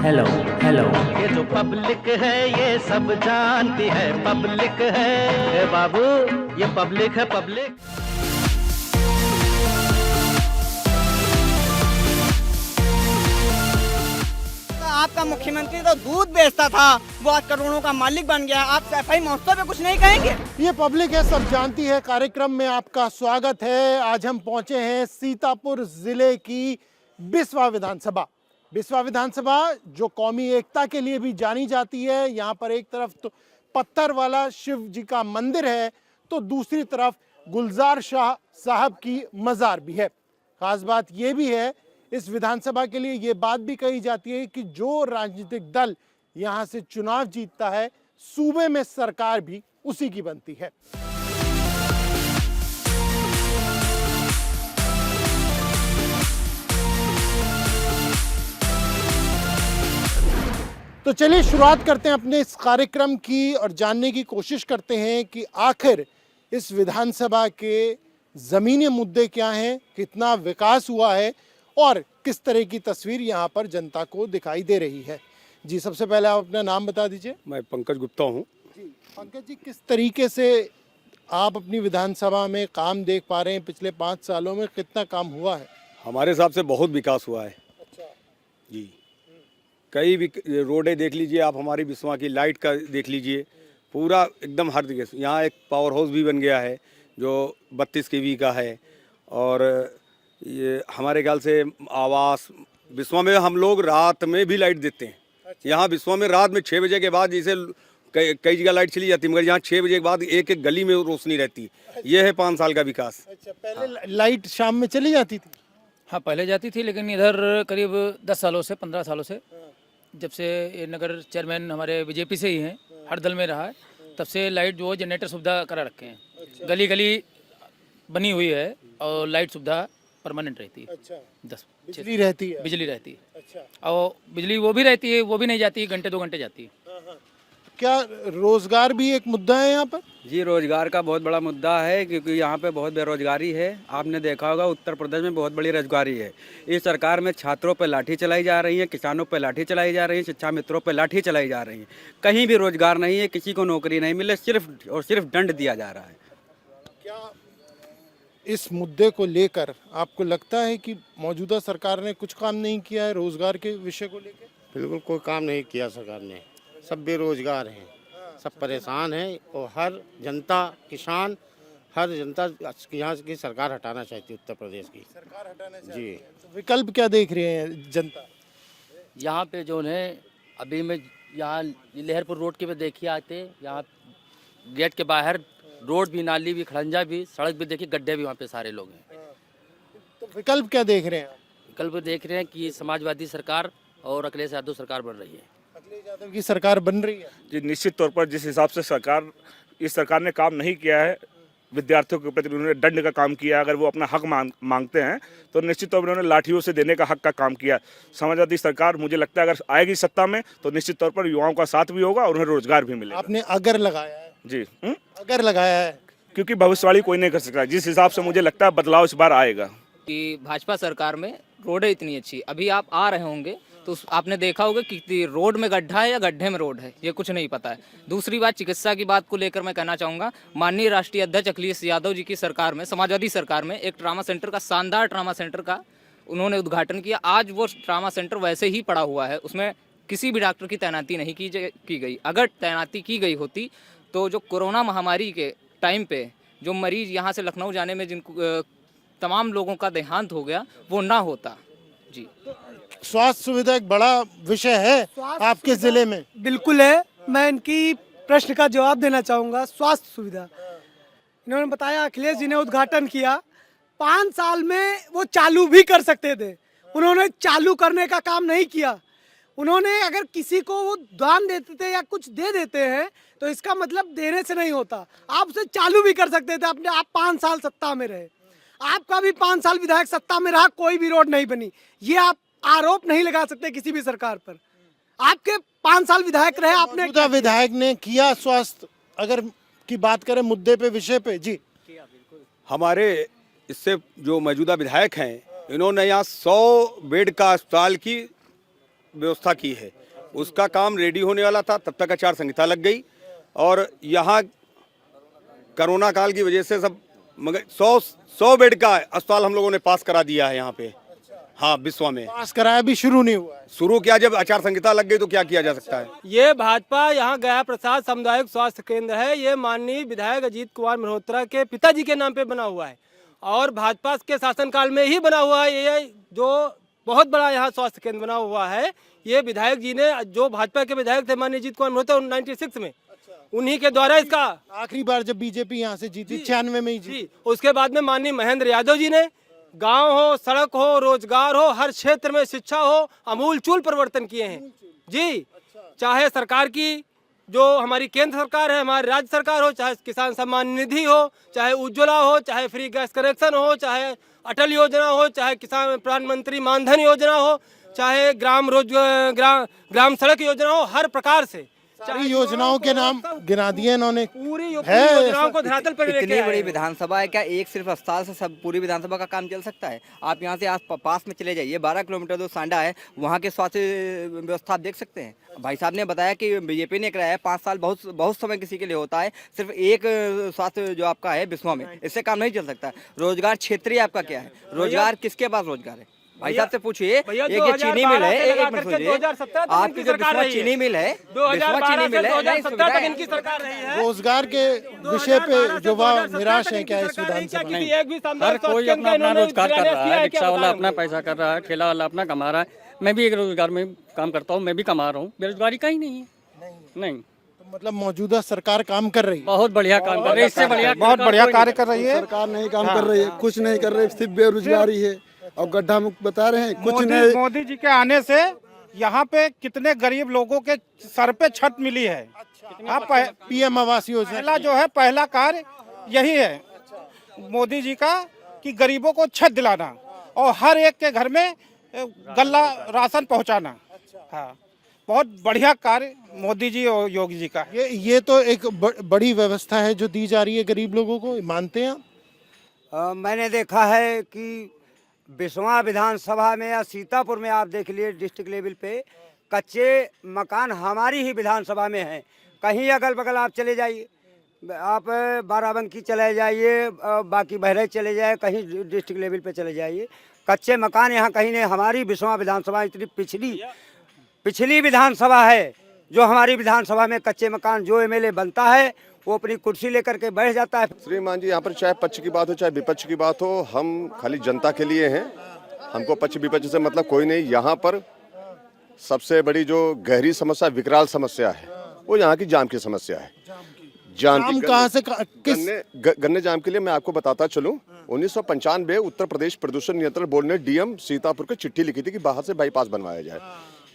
Hello hello. ये जो public है ये सब जानती है, पब्लिक है ए बाबू, ये पब्लिक है पब्लिक। आपका मुख्यमंत्री तो दूध बेचता था, वो आज करोड़ों का मालिक बन गया। आप सफाई महोत्सव पे कुछ नहीं कहेंगे? ये पब्लिक है, सब जानती है। कार्यक्रम में आपका स्वागत है। आज हम पहुंचे हैं सीतापुर जिले की बिस्वा विधानसभा। बिस्वा विधानसभा जो कौमी एकता के लिए भी जानी जाती है। यहाँ पर एक तरफ तो पत्थर वाला शिव जी का मंदिर है, तो दूसरी तरफ गुलजार शाह साहब की मजार भी है। खास बात ये भी है इस विधानसभा के लिए, ये बात भी कही जाती है कि जो राजनीतिक दल यहाँ से चुनाव जीतता है, सूबे में सरकार भी उसी की बनती है। तो चलिए शुरुआत करते हैं अपने इस कार्यक्रम की और जानने की कोशिश करते हैं कि आखिर इस विधानसभा के ज़मीनी मुद्दे क्या हैं, कितना विकास हुआ है और किस तरह की तस्वीर यहाँ पर जनता को दिखाई दे रही है। जी, सबसे पहले आप अपना नाम बता दीजिए। मैं पंकज गुप्ता हूँ। जी पंकज जी, किस तरीके से आप अपनी विधानसभा में काम देख पा रहे हैं? पिछले 5 सालों में कितना काम हुआ है? हमारे हिसाब से बहुत विकास हुआ है। अच्छा जी, कई भी रोडें देख लीजिए आप, हमारी बिस्वा की लाइट का देख लीजिए, पूरा एकदम हर जगह। यहाँ एक पावर हाउस भी बन गया है जो 32 kV का है। और ये हमारे ख्याल से आवास बिस्वा में हम लोग रात में भी लाइट देते हैं। अच्छा। यहाँ बिस्वा में रात में 6 बजे के बाद, जैसे कई जगह लाइट चली जाती है, मगर यहाँ 6 बजे के बाद एक एक गली में रोशनी रहती है। ये है 5 साल का विकास। अच्छा, पहले लाइट शाम में चली जाती थी? हाँ, पहले जाती थी, लेकिन इधर करीब 10 सालों से 15 सालों से, जब से ये नगर चेयरमैन हमारे बीजेपी से ही हैं, हर दल में रहा है, तब से लाइट जो है जनरेटर सुविधा करा रखे हैं। गली गली बनी हुई है और लाइट सुविधा परमानेंट रहती है। अच्छा, 10 बिजली रहती है? बिजली रहती है। अच्छा, और बिजली वो भी रहती है, वो भी नहीं जाती है, घंटे 2 घंटे जाती है। क्या रोजगार भी एक मुद्दा है यहाँ पर? जी, रोजगार का बहुत बड़ा मुद्दा है, क्योंकि यहाँ पे बहुत बेरोजगारी है। आपने देखा होगा उत्तर प्रदेश में बहुत बड़ी रोजगारी है। इस सरकार में छात्रों पर लाठी चलाई जा रही है, किसानों पर लाठी चलाई जा रही है, शिक्षा मित्रों पर लाठी चलाई जा रही है। कहीं भी रोजगार नहीं है, किसी को नौकरी नहीं मिले, सिर्फ और सिर्फ दंड दिया जा रहा है। क्या इस मुद्दे को लेकर आपको लगता है कि मौजूदा सरकार ने कुछ काम नहीं किया है रोजगार के विषय को लेकर? बिल्कुल कोई काम नहीं किया सरकार ने। सब बेरोजगार हैं, सब परेशान हैं और हर जनता, किसान, हर जनता यहाँ की सरकार हटाना चाहती है, उत्तर प्रदेश की सरकार हटाना चाहिए जी। तो विकल्प क्या देख रहे हैं जनता? यहाँ पे जो है अभी में यहाँ लहरपुर रोड के पे देखिए आते, यहाँ गेट के बाहर रोड भी, नाली भी, खड़ंजा भी, सड़क भी देखिए, गड्ढे भी वहाँ पे सारे लोग हैं। तो विकल्प क्या देख रहे हैं आप? विकल्प देख रहे हैं कि समाजवादी सरकार और अखिलेश यादव सरकार बन रही है। अखिलेश यादव की सरकार बन रही है? जी, निश्चित तौर पर जिस हिसाब से इस सरकार ने काम नहीं किया है, विद्यार्थियों के प्रति उन्होंने दंड का काम किया। अगर वो अपना हक मांगते हैं तो निश्चित तौर पर उन्होंने लाठियों से देने का हक का काम किया। समाजवादी सरकार मुझे लगता है अगर आएगी सत्ता में तो निश्चित तौर पर युवाओं का साथ भी होगा और उन्हें रोजगार भी मिलेगा। आपने अगर लगाया है? जी, अगर लगाया है, क्योंकि भविष्यवाणी कोई नहीं कर सकता। जिस हिसाब से मुझे लगता है बदलाव इस बार आएगा। कि भाजपा सरकार में रोडें इतनी अच्छी, अभी आप आ रहे होंगे तो आपने देखा होगा कि रोड में गड्ढा है या गड्ढे में रोड है, ये कुछ नहीं पता है। दूसरी बात, चिकित्सा की बात को लेकर मैं कहना चाहूँगा, माननीय राष्ट्रीय अध्यक्ष अखिलेश यादव जी की सरकार में, समाजवादी सरकार में, एक ट्रामा सेंटर का, शानदार ट्रामा सेंटर का उन्होंने उद्घाटन किया। आज वो ट्रामा सेंटर वैसे ही पड़ा हुआ है, उसमें किसी भी डॉक्टर की तैनाती नहीं की गई। अगर तैनाती की गई होती तो जो कोरोना महामारी के टाइम पे जो मरीज यहाँ से लखनऊ जाने में जिनको तमाम लोगों का देहांत हो गया, वो ना होता। जी, स्वास्थ्य सुविधा एक बड़ा विषय है आपके जिले में? बिल्कुल है। मैं इनकी प्रश्न का जवाब देना चाहूँगा। स्वास्थ्य सुविधा इन्होंने बताया, अखिलेश जी ने उद्घाटन किया, 5 साल में वो चालू भी कर सकते थे, उन्होंने चालू करने का काम नहीं किया। उन्होंने अगर किसी को वो दान देते थे या कुछ दे देते हैं तो इसका मतलब देने से नहीं होता, आप उसे चालू भी कर सकते थे। अपने आप 5 साल सत्ता में रहे, आपका भी 5 साल विधायक सत्ता में रहा, कोई भी रोड नहीं बनी। ये आप आरोप नहीं लगा सकते किसी भी सरकार पर। आपके 5 साल विधायक रहे, आपने विधायक ने किया स्वास्थ्य अगर की बात करें मुद्दे पे, विषय पे? जी, हमारे इससे जो मौजूदा विधायक हैं, इन्होंने यहाँ 100 बेड का अस्पताल की व्यवस्था की है। उसका काम रेडी होने वाला था, तब तक आचार संहिता लग गई और यहाँ कोरोना काल की वजह से सब मगर 100 बेड का अस्पताल हम लोगों ने पास करा दिया है यहाँ पे। हाँ, बिस्वा में पास कराया भी शुरू नहीं हुआ है। शुरू किया, जब आचार संहिता लग गई तो क्या किया जा सकता है। ये भाजपा यहाँ गया प्रसाद सामुदायिक स्वास्थ्य केंद्र है, ये माननीय विधायक अजीत कुमार मल्होत्रा के पिताजी के नाम पे बना हुआ है और भाजपा के शासनकाल में ही बना हुआ है। ये जो बहुत बड़ा यहाँ स्वास्थ्य केंद्र बना हुआ है, ये विधायक जी ने, जो भाजपा के विधायक थे माननीय अजीत कुमार मल्होत्रा 96 में, उन्हीं के द्वारा इसका आखिरी बार जब बीजेपी यहाँ से जीती 96 में ही जीती। उसके बाद में माननीय महेंद्र यादव जी ने गांव हो, सड़क हो, रोजगार हो, हर क्षेत्र में शिक्षा हो, अमूलचूल परिवर्तन किए हैं जी। चाहे सरकार की जो हमारी केंद्र सरकार है, हमारी राज्य सरकार हो, चाहे किसान सम्मान निधि हो, चाहे उज्ज्वला हो, चाहे फ्री गैस कनेक्शन हो, चाहे अटल योजना हो, चाहे किसान प्रधानमंत्री मानधन योजना हो, चाहे ग्राम सड़क योजना हो, हर प्रकार से सारी योजनाओं के नाम गिना दिए इन्होंने। पूरी योजनाओं को धरातल पर लेके इतनी आए बड़ी हैं। विधानसभा है, क्या एक सिर्फ अस्पताल से सब पूरी विधानसभा का काम चल सकता है? आप यहाँ से पास में चले जाइए, 12 किलोमीटर जो सांडा है, वहाँ के स्वास्थ्य व्यवस्था आप देख सकते हैं। भाई साहब ने बताया कि बीजेपी ने कराया है, 5 साल बहुत समय किसी के लिए होता है। सिर्फ एक स्वास्थ्य जो आपका है बिस्वा में, इससे काम नहीं चल सकता। रोजगार क्षेत्रीय आपका क्या है? रोजगार किसके पास रोजगार है? भाई साहब से पूछिए। एक ये चीनी मिल है, एक मिनट सुनिए, आपकी जो बिस्वा चीनी मिल है, बिस्वा चीनी मिल है, नई सुविधा है। इनकी सरकार रही है। रोजगार के विषय पे युवा निराश है क्या इस विधानसभा में? हर कोई अपना अपना रोजगार कर रहा है, रिक्शा वाला अपना पैसा कर रहा है, ठेला वाला अपना कमा रहा है। मैं भी एक रोजगार में काम करता हूँ, मैं भी कमा रहा हूँ। बेरोजगारी कहीं नहीं है, नहीं। तो मतलब मौजूदा सरकार काम कर रही है, बहुत बढ़िया काम कर रही है, इससे बढ़िया बहुत बढ़िया कार्य कर रही है। सरकार नहीं काम कर रही है, कुछ नहीं कर रही, सिर्फ बेरोजगारी है और गड्ढा मुक्त बता रहे हैं, कुछ नहीं। मोदी जी के आने से यहाँ पे कितने गरीब लोगों के सर पे छत मिली है। आप पीएम आवास योजना पहला जो है, पहला कार्य यही है मोदी जी का कि गरीबों को छत दिलाना और हर एक के घर में गल्ला राशन पहुंचाना। हाँ, बहुत बढ़िया कार्य मोदी जी और योगी जी का। ये तो एक बड़ी व्यवस्था है जो दी जा रही है गरीब लोगों को, मानते हैं आप? मैंने देखा है कि बिस्वा विधानसभा में या सीतापुर में आप देख लिए डिस्ट्रिक्ट लेवल पे कच्चे मकान हमारी ही विधानसभा में हैं। कहीं अगल बगल आप चले जाइए, आप बाराबंकी चले जाइए, बाकी बहराइच चले जाए, कहीं डिस्ट्रिक्ट लेवल पे चले जाइए, कच्चे मकान यहाँ कहीं नहीं। हमारी बिस्वा विधानसभा इतनी पिछली विधानसभा है जो हमारी विधानसभा में कच्चे मकान जो एमएलए बनता है वो अपनी कुर्सी लेकर के बैठ जाता है। श्रीमान जी, यहाँ पर चाहे पक्ष की बात हो चाहे विपक्ष की बात हो, हम खाली जनता के लिए हैं। हमको पक्ष विपक्ष से मतलब कोई नहीं। यहाँ पर सबसे बड़ी जो गहरी समस्या, विकराल समस्या है, वो यहाँ की जाम की समस्या है। जाम कहाँ से गन्ने जाम के लिए मैं आपको बताता चलूँ, 1995 उत्तर प्रदेश प्रदूषण नियंत्रण बोर्ड ने डीएम सीतापुर को चिट्ठी लिखी थी कि बाहर से बाईपास बनवाया जाए,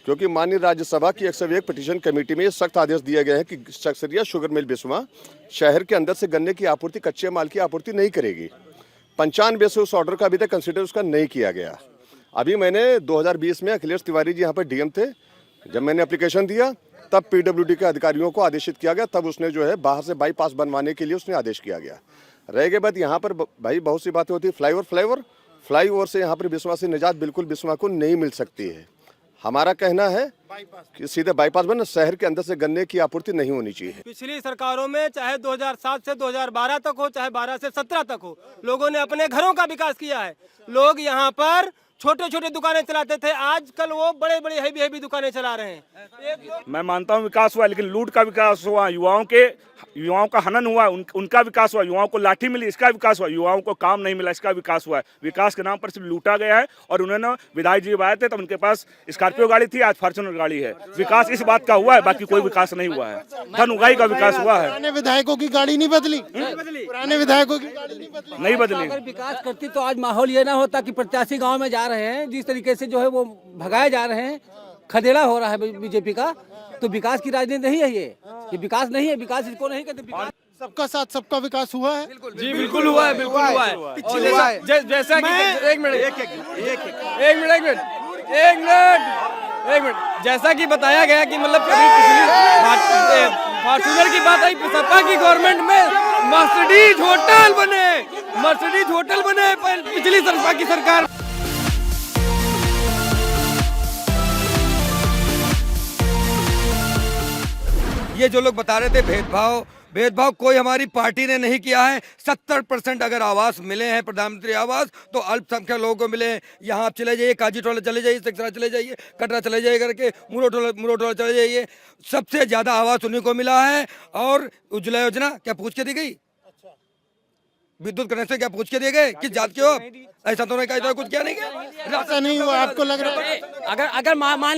क्योंकि माननीय राज्यसभा की 101 पिटीशन कमेटी में ये सख्त आदेश दिया गया है कि सक्सरिया शुगर मिल बिस्वा शहर के अंदर से गन्ने की आपूर्ति, कच्चे माल की आपूर्ति नहीं करेगी। 95 से उस ऑर्डर का अभी तक कंसिडर उसका नहीं किया गया। अभी मैंने 2020 में अखिलेश तिवारी जी यहाँ पर डीएम थे, जब मैंने एप्लीकेशन दिया तब पीडब्ल्यूडी के अधिकारियों को आदेशित किया गया, तब उसने जो है बाहर से बाईपास बनवाने के लिए उसने आदेश किया गया। रह गए बात यहाँ पर भाई बहुत सी बातें होती है। फ्लाईओवर से यहाँ पर बिस्वा से निजात बिल्कुल बिस्वा को नहीं मिल सकती है। हमारा कहना है कि सीधे बाईपास बना, शहर के अंदर से गन्ने की आपूर्ति नहीं होनी चाहिए। पिछली सरकारों में चाहे 2007 से 2012 तक हो, चाहे 12 से 17 तक हो, लोगों ने अपने घरों का विकास किया है। लोग यहाँ पर छोटे छोटे दुकानें चलाते थे, आजकल वो बड़े बड़े हैवी दुकानें चला रहे हैं। मैं मानता हूँ विकास हुआ, लेकिन लूट का विकास हुआ, युवाओं का हनन हुआ, उनका विकास हुआ। युवाओं को लाठी मिली, इसका विकास हुआ। युवाओं को काम नहीं मिला, इसका विकास हुआ है। विकास के नाम पर सिर्फ लूटा गया है। और उन्होंने विधायक जी आए थे तब उनके पास स्कॉर्पियो गाड़ी थी, आज फॉर्च्यूनर गाड़ी है। विकास इस बात का हुआ है, बाकी कोई विकास नहीं हुआ है। धन उगाही का विकास हुआ है। पुराने विधायकों की गाड़ी नहीं बदली, पुराने विधायकों की गाड़ी नहीं बदली। अगर विकास करती तो आज माहौल ये ना होता कि प्रत्याशी गाँव में जा रहे हैं, जिस तरीके से जो है वो भगाए जा रहे हैं, खदेड़ा हो रहा है बीजेपी का। तो विकास की राजनीति नहीं है, ये विकास नहीं है। विकास इसको नहीं कहते। सबका साथ सबका विकास हुआ है जी, बिल्कुल हुआ है, बिल्कुल हुआ है। जैसा कि एक मिनट जैसा कि बताया गया कि मतलब कभी पिछली फॉर्च्यूनर की बात आई, सपा की गवर्नमेंट में मर्सिडीज होटल बने पिछली सपा की सरकार। ये जो लोग बता रहे थे भेदभाव कोई हमारी पार्टी ने नहीं किया है। 70% अगर आवास मिले हैं प्रधानमंत्री आवास तो अल्पसंख्यक लोगों को मिले हैं। यहाँ आप चले जाइए, काजी टोला चले जाइए, सिकसरा चले जाइए, कटरा चले जाइए करके मुरो टोला चले जाइए, सबसे ज्यादा आवास उन्हीं को मिला है। और उज्ज्वला योजना क्या पूछ के दी गई? विद्युत कनेक्शन क्या पूछ के दिए गए? किस जात के हो आप? ऐसा तो नहीं कहा, कुछ क्या नहीं किया, ऐसा नहीं हुआ आपको लग रहा है? अगर मान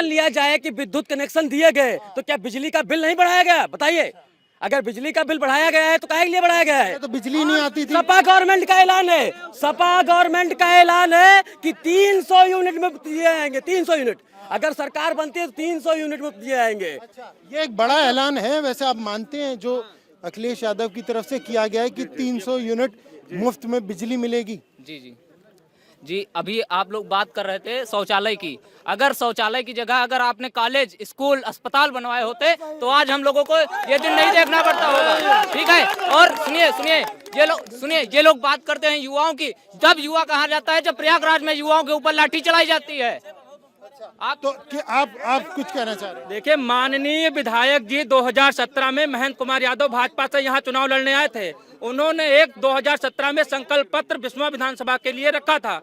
लिया जाए कि विद्युत कनेक्शन दिए गए तो क्या बिजली का बिल नहीं बढ़ाया गया? बताइए, अगर बिजली का बिल बढ़ाया गया है तो काहे के लिए बढ़ाया गया है? तो बिजली नहीं आती थी। सपा गवर्नमेंट का ऐलान है कि 300 यूनिट में दिए जाएंगे। 300 यूनिट अगर सरकार बनती है तो 300 यूनिट में दिए जाएंगे। ये एक बड़ा ऐलान है। वैसे आप मानते हैं जो अखिलेश यादव की तरफ से किया गया है कि 300 यूनिट मुफ्त में बिजली मिलेगी? जी, अभी आप लोग बात कर रहे थे शौचालय की। अगर शौचालय की जगह अगर आपने कॉलेज, स्कूल, अस्पताल बनवाए होते तो आज हम लोगों को ये दिन नहीं देखना पड़ता होगा। ठीक है। और सुनिए, ये लोग बात करते हैं युवाओं की। जब युवा कहा जाता है जब प्रयागराज में युवाओं के ऊपर लाठी चलाई जाती है। आप कुछ कहना चाह रहे हैं? देखिए, माननीय विधायक जी 2017 में महेंद्र कुमार यादव भाजपा से यहाँ चुनाव लड़ने आए थे। उन्होंने 2017 में संकल्प पत्र बिस्वा विधानसभा के लिए रखा था।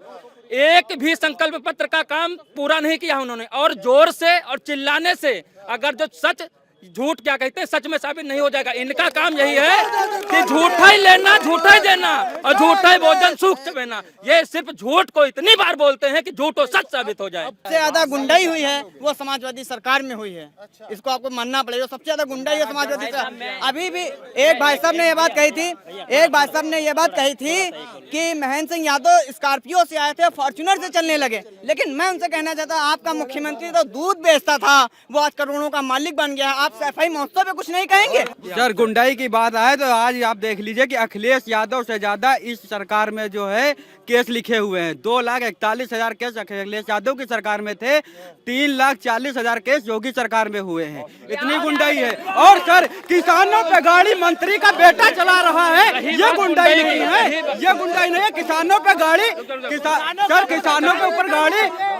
एक भी संकल्प पत्र का काम पूरा नहीं किया उन्होंने। और जोर से और चिल्लाने से अगर जो सच झूठ क्या कहते हैं सच में साबित नहीं हो जाएगा। इनका काम यही है कि झूठा ही लेना, झूठा ही देना और झूठा ही भोजन सूख से बहना। ये सिर्फ झूठ को इतनी बार बोलते हैं कि झूठ सच साबित हो जाए। सबसे ज्यादा गुंडाई हुई है वो समाजवादी सरकार में हुई है। इसको आपको मानना पड़ेगा। सबसे ज्यादा गुंडाई है समाजवादी सरकार। अभी भी एक भाई साहब ने ये बात कही थी कि महेंद्र सिंह यादव स्कॉर्पियो से आए थे, फॉर्च्यूनर से चलने लगे। लेकिन मैं उनसे कहना चाहता हूँ, आपका मुख्यमंत्री तो दूध बेचता था, वो आज करोड़ों का मालिक बन गया। आप सफाई महोत्सव पे कुछ नहीं कहेंगे? सर, गुंडाई की बात आए तो आज आप देख लीजिए कि अखिलेश यादव से ज्यादा इस सरकार में जो है केस लिखे हुए हैं। 2,41,000 केस अखिलेश यादव की सरकार में थे, 3,40,000 केस योगी सरकार में हुए हैं। इतनी गुंडाई है। और सर, किसानों पे गाड़ी मंत्री का बेटा चला रहा है, ये गुंडाई नहीं है। ये गुंडाई नहीं है। किसानों पे गाड़ी, सर किसानों के ऊपर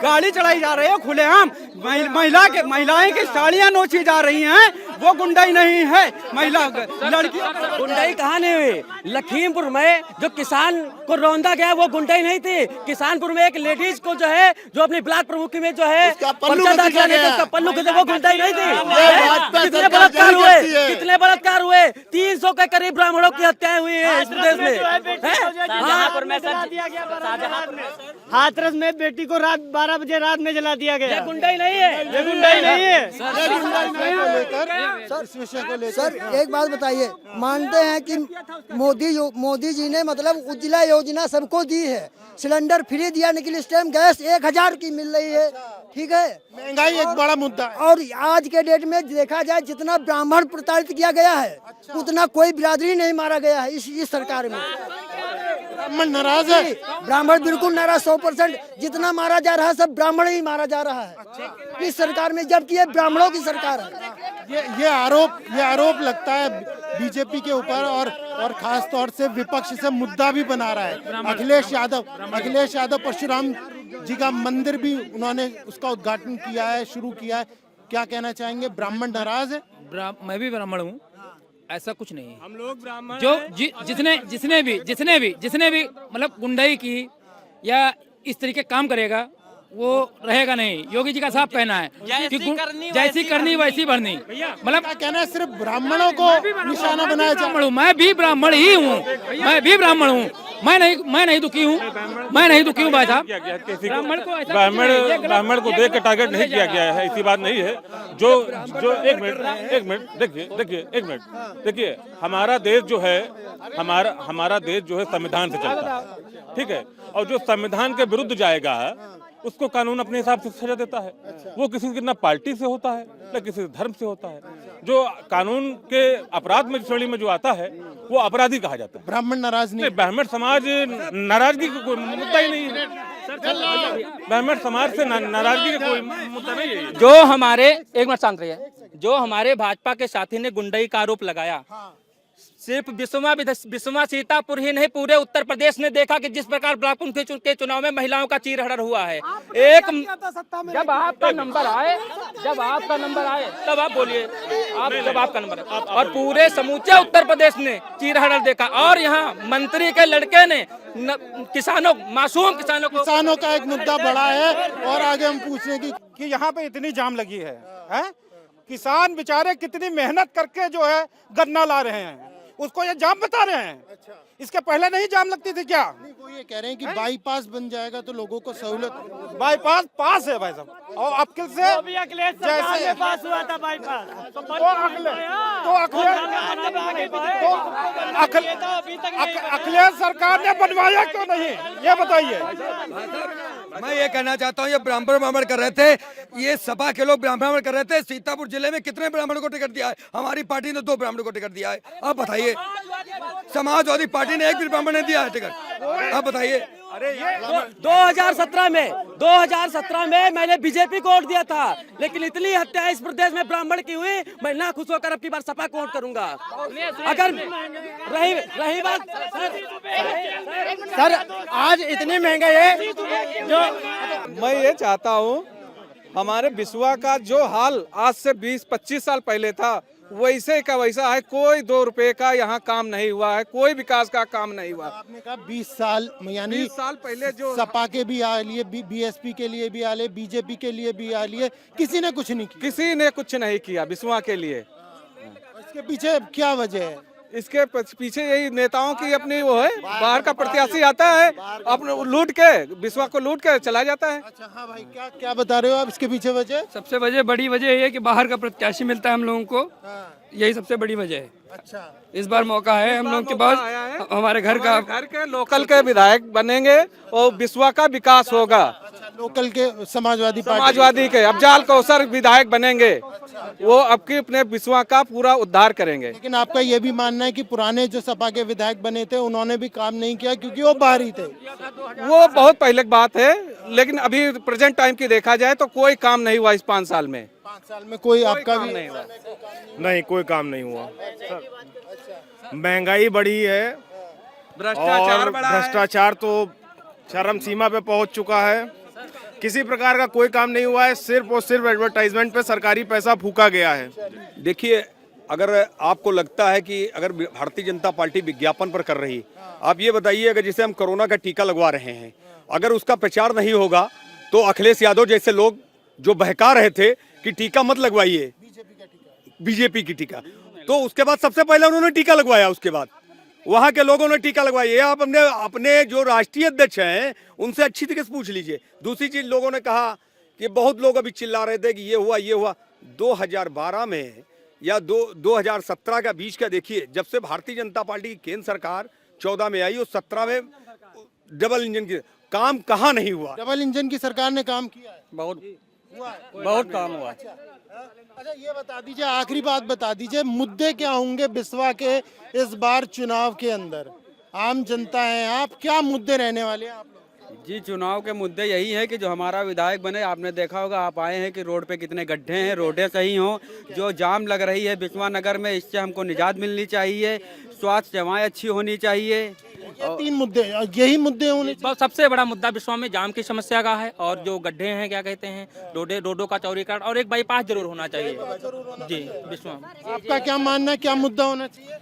गाड़ी चलाई जा रही है खुलेआम। महिलाएं की साड़ियां नोची जा रही हैं, वो गुंडाई नहीं है। महिला लड़की गुंडाई कहाँ नहीं हुई? लखीमपुर में जो किसान को रौंदा गया वो गुंडाई नहीं थी। किसानपुर में एक लेडीज को जो है, जो अपनी ब्लॉक प्रमुख में जो है पर्चा दाखिल किया गया, उसका पल्लू खींचा, वो गुंडाई नहीं थी। कितने बलात्कार हुए? 300 के करीब ब्राह्मणों की हत्याएं हुई है इस प्रदेश में। हाथरस में बेटी को रात 12 बजे रात में जला दिया गया। ये गुंडाई नहीं है। ये गुंडाई नहीं है। इस विषय को लेकर सर एक बात बताइए, मानते हैं कि मोदी जी ने मतलब उज्ज्वला योजना सबको दी है, सिलेंडर फ्री दिया, लेकिन इस टाइम गैस 1000 की मिल रही है। ठीक है, महंगाई एक बड़ा मुद्दा है। और आज के डेट में देखा जाए जितना ब्राह्मण प्रताड़ित किया गया है उतना कोई बिरादरी नहीं मारा गया है इस सरकार में। ब्राह्मण नाराज है? ब्राह्मण बिल्कुल नाराज। 100% जितना मारा जा रहा है सब ब्राह्मण ही मारा जा रहा है इस सरकार में, जबकि ये ब्राह्मणों की सरकार है। ये आरोप लगता है बीजेपी के ऊपर और खास तौर से विपक्ष से मुद्दा भी बना रहा है। अखिलेश यादव परशुराम जी का मंदिर भी उन्होंने उसका उद्घाटन किया है, शुरू किया है। क्या कहना चाहेंगे? ब्राह्मण नाराज है? मैं भी ब्राह्मण हूँ, ऐसा कुछ नहीं है। हम लोग ब्राह्मण जो जिसने भी मतलब गुंडाई की या इस तरीके काम करेगा वो रहेगा नहीं। योगी जी का साफ कहना है जैसी करनी वैसी भरनी। मतलब कहना है सिर्फ ब्राह्मणों को निशाना बनाया जाए। मैं भी ब्राह्मण ही हूँ, मैं नहीं दुखी हूँ भाई साहब। ब्राह्मण को देख के टारगेट नहीं किया गया है, ऐसी बात नहीं है। जो एक मिनट देखिए, हमारा देश जो है संविधान से चलता है। ठीक है, और जो संविधान के विरुद्ध जाएगा उसको कानून अपने हिसाब से सजा देता है। वो किसी की ना पार्टी से होता है ना किसी धर्म से होता है। जो कानून के अपराध में श्रेणी में जो आता है वो अपराधी कहा जाता है। ब्राह्मण नाराज नहीं? ब्राह्मण समाज नाराजगी का कोई मुद्दा ही नहीं है। ब्राह्मण समाज से नाराजगी का कोई मुद्दा नहीं है। जो हमारे, एक मिनट शांत रहिए, जो हमारे भाजपा के साथी ने गुंडाई का आरोप लगाया, सिर्फ बिस्वा सीतापुर ही नहीं, पूरे उत्तर प्रदेश ने देखा कि जिस प्रकार ब्लॉक के चुनाव में महिलाओं का चीरहरण हुआ है। जब आपका नंबर आए तब आप बोलिए, जब आपका नंबर आए। और पूरे समूचे उत्तर प्रदेश ने चीरहरण देखा, और यहाँ मंत्री के लड़के ने मासूम किसानों का एक मुद्दा बड़ा है। और आगे हम पूछने की कि यहाँ पे इतनी जाम लगी है, हैं? किसान बेचारे कितनी मेहनत करके जो है गन्ना ला रहे हैं, उसको ये जाम बता रहे हैं। अच्छा। इसके पहले नहीं जाम लगती थी क्या? नहीं, वो ये कह रहे हैं कि बाईपास बन जाएगा तो लोगों को सहूलत। बाईपास पास है भाई साहब, और अकिल से जैसे पास हुआ था बाईपास, अखिलेश सरकार ने बनवाया क्यों नहीं, ये बताइए। मैं ये कहना चाहता हूँ, ये ब्राह्मण कर रहे थे, ये सपा के लोग ब्राह्मण कर रहे थे। सीतापुर जिले में कितने ब्राह्मणों को टिकट दिया है? हमारी पार्टी ने 2 ब्राह्मणों को टिकट दिया है। आप बताइए, समाजवादी पार्टी ने 1 भी ब्राह्मण ने दिया है टिकट? आप बताइए। अरे 2017 में मैंने बीजेपी को वोट दिया था, लेकिन इतनी हत्या इस प्रदेश में ब्राह्मण की हुई, मैं ना खुश होकर अब की बार सपा को वोट करूंगा। अगर रही बात सर, आज इतनी महंगाई है जो मैं ये चाहता हूँ, हमारे बिस्वा का जो हाल आज से 20-25 साल पहले था वैसे का वैसा है। कोई 2 रुपए का यहाँ काम नहीं हुआ है, कोई विकास का काम नहीं हुआ। आपने कहा 20 साल, यानी 20 साल पहले जो सपा के भी आ लिए, बीएसपी के लिए भी आ लिए, बीजेपी के लिए भी आ लिए, किसी ने कुछ नहीं किया। किसी ने कुछ नहीं किया बिस्वा के लिए। इसके पीछे क्या वजह है? इसके पीछे यही नेताओं की अपनी वो है, बाहर का प्रत्याशी आता है अपने लूट के, बिस्वा को लूट के चला जाता है। अच्छा, हाँ भाई, क्या बता रहे हो आप इसके पीछे वजह? सबसे बड़ी वजह ये है कि बाहर का प्रत्याशी मिलता है हम लोगों को, यही सबसे बड़ी वजह है। अच्छा, इस बार मौका है हम लोग के पास, हमारे घर के लोकल के विधायक बनेंगे और बिस्वा का विकास होगा। लोकल के समाजवादी के अफजाल कौसर विधायक बनेंगे, वो आपके अपने बिस्वा का पूरा उद्धार करेंगे। लेकिन आपका ये भी मानना है कि पुराने जो सपा के विधायक बने थे उन्होंने भी काम नहीं किया क्योंकि वो बाहरी थे? वो बहुत पहले की बात है, लेकिन अभी प्रेजेंट टाइम की देखा जाए तो कोई काम नहीं हुआ इस 5 साल में। 5 साल में कोई आपका भी नहीं हुआ? नहीं, कोई काम नहीं हुआ। महंगाई बढ़ी है, भ्रष्टाचार तो चरम सीमा पे पहुंच चुका है। किसी प्रकार का कोई काम नहीं हुआ है, सिर्फ और सिर्फ एडवर्टाइजमेंट पे सरकारी पैसा फूका गया है। देखिए, अगर आपको लगता है कि अगर भारतीय जनता पार्टी विज्ञापन पर कर रही, आप ये बताइए, अगर जैसे हम कोरोना का टीका लगवा रहे हैं, अगर उसका प्रचार नहीं होगा तो अखिलेश यादव जैसे लोग जो बहका रहे थे कि टीका मत लगवाइए, बीजेपी की टीका, तो उसके बाद सबसे पहले उन्होंने टीका लगवाया, उसके बाद वहां के लोगों ने टीका लगवाया। आप अपने जो राष्ट्रीय अध्यक्ष हैं उनसे अच्छी तरीके से पूछ लीजिए। दूसरी चीज, लोगों ने कहा कि बहुत लोग अभी चिल्ला रहे थे कि ये हुआ 2012 में या 2017 का बीच का देखिए, जब से भारतीय जनता पार्टी की केंद्र सरकार 14 में आई और 17 में डबल इंजन की काम कहाँ नहीं हुआ। डबल इंजन की सरकार ने काम किया है, बहुत काम हुआ। अच्छा, ये बता दीजिए, आखिरी बात बता दीजिए, मुद्दे क्या होंगे बिस्वा के इस बार चुनाव के अंदर? आम जनता है आप, क्या मुद्दे रहने वाले हैं आप लोग? जी, चुनाव के मुद्दे यही है कि जो हमारा विधायक बने, आपने देखा होगा, आप आए हैं कि रोड पे कितने गड्ढे हैं, रोडें सही हों, जो जाम लग रही है बिस्वा नगर में, इससे हमको निजात मिलनी चाहिए, स्वास्थ्य सेवाएं अच्छी होनी चाहिए। ये 3 मुद्दे, यही मुद्दे होने चाहिए। सबसे बड़ा मुद्दा बिस्वा में जाम की समस्या का है, और जो गड्ढे हैं, क्या कहते हैं, रोडों का चौड़ीकरण, और एक बाईपास जरूर होना चाहिए जी बिस्वा में। आपका क्या मानना है, क्या मुद्दा होना चाहिए?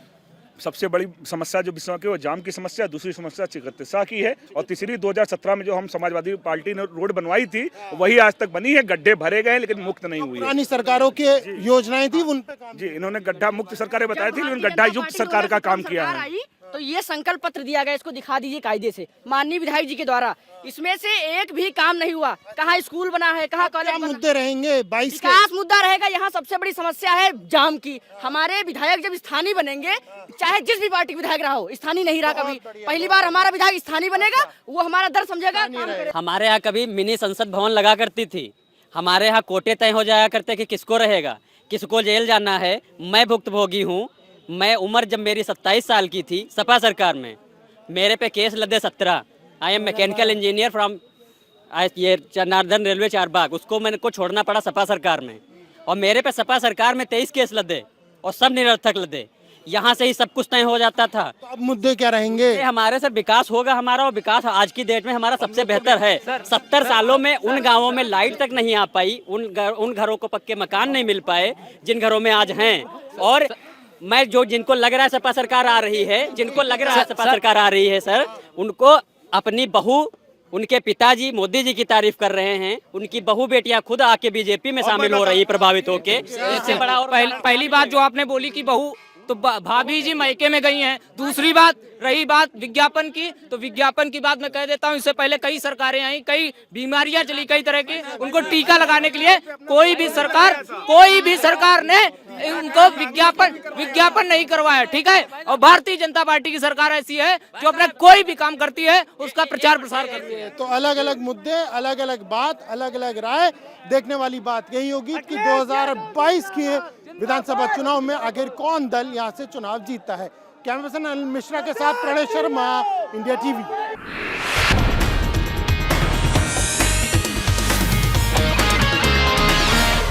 सबसे बड़ी समस्या जो बिस्वा की वो जाम की समस्या, दूसरी समस्या चिकित्सा की है, और तीसरी 2017 में जो हम समाजवादी पार्टी ने रोड बनवाई थी वही आज तक बनी है। गड्ढे भरे गए लेकिन मुक्त नहीं हुई है। पुरानी सरकारों की योजनाएं थी उन पे काम जी, इन्होंने गड्ढा मुक्त सरकारें बताई थी, लेकिन गड्ढा युक्त सरकार का काम किया है। तो ये संकल्प पत्र दिया गया, इसको दिखा दीजिए कायदे से, माननीय विधायक जी के द्वारा। इसमें से एक भी काम नहीं हुआ। कहाँ स्कूल बना है, कहाँ कॉलेज? मुद्दे रहेंगे 22 विकास मुद्दा रहेगा। यहाँ सबसे बड़ी समस्या है जाम की। हमारे विधायक जब स्थानीय बनेंगे, चाहे जिस भी पार्टी विधायक रहा हो, स्थानीय नहीं रहा कभी, पहली बार हमारा विधायक स्थानीय बनेगा, वो हमारा दर्द समझेगा। हमारे यहाँ कभी मिनी संसद भवन लगा करती थी, हमारे यहाँ कोटे तय हो जाया करते कि किसको रहेगा, किसको जेल जाना है। मैं भुक्तभोगी हूँ। मैं उम्र जब मेरी 27 साल की थी, सपा सरकार में मेरे पे केस लदे 17। I am mechanical engineer from ये नार्दर्न रेलवे चारबाग, उसको मैंने को छोड़ना पड़ा सपा सरकार में, और मेरे पे सपा सरकार में 23 केस लदे और सब निरर्थक लदे। यहाँ से ही सब कुछ तय हो जाता था। तो अब मुद्दे क्या रहेंगे? हमारे सर विकास होगा हमारा, और विकास आज की डेट में हमारा सबसे बेहतर है। 70 सालों में उन गांवों में लाइट तक नहीं आ पाई, उन घरों को पक्के मकान नहीं मिल पाए जिन घरों में आज हैं। और मैं जिनको लग रहा है सपा सरकार आ रही है, जिनको लग रहा है सपा सरकार आ रही है सर, उनको अपनी बहू, उनके पिताजी मोदी जी की तारीफ कर रहे हैं, उनकी बहू बेटियां खुद आके बीजेपी में शामिल हो रही, प्रभावित होके। इससे बड़ा और पहली बात जो आपने बोली कि बहू, तो भाभी जी मायके में गई हैं। दूसरी बात, रही बात विज्ञापन की, तो विज्ञापन की बात मैं कह देता हूँ, इससे पहले कई सरकारें आई, कई बीमारियां चली कई तरह की, उनको टीका लगाने के लिए कोई भी सरकार ने उनको विज्ञापन नहीं करवाया, ठीक है। और भारतीय जनता पार्टी की सरकार ऐसी है जो अपना कोई भी काम करती है उसका प्रचार प्रसार करती है। तो अलग अलग मुद्दे, अलग अलग बात, अलग अलग राय। देखने वाली बात यही होगी कि 2022 के विधानसभा चुनाव में आखिर कौन दल यहाँ से चुनाव जीतता है। कैमरा पर्सन अनिल मिश्रा के साथ प्रणय शर्मा, इंडिया टीवी।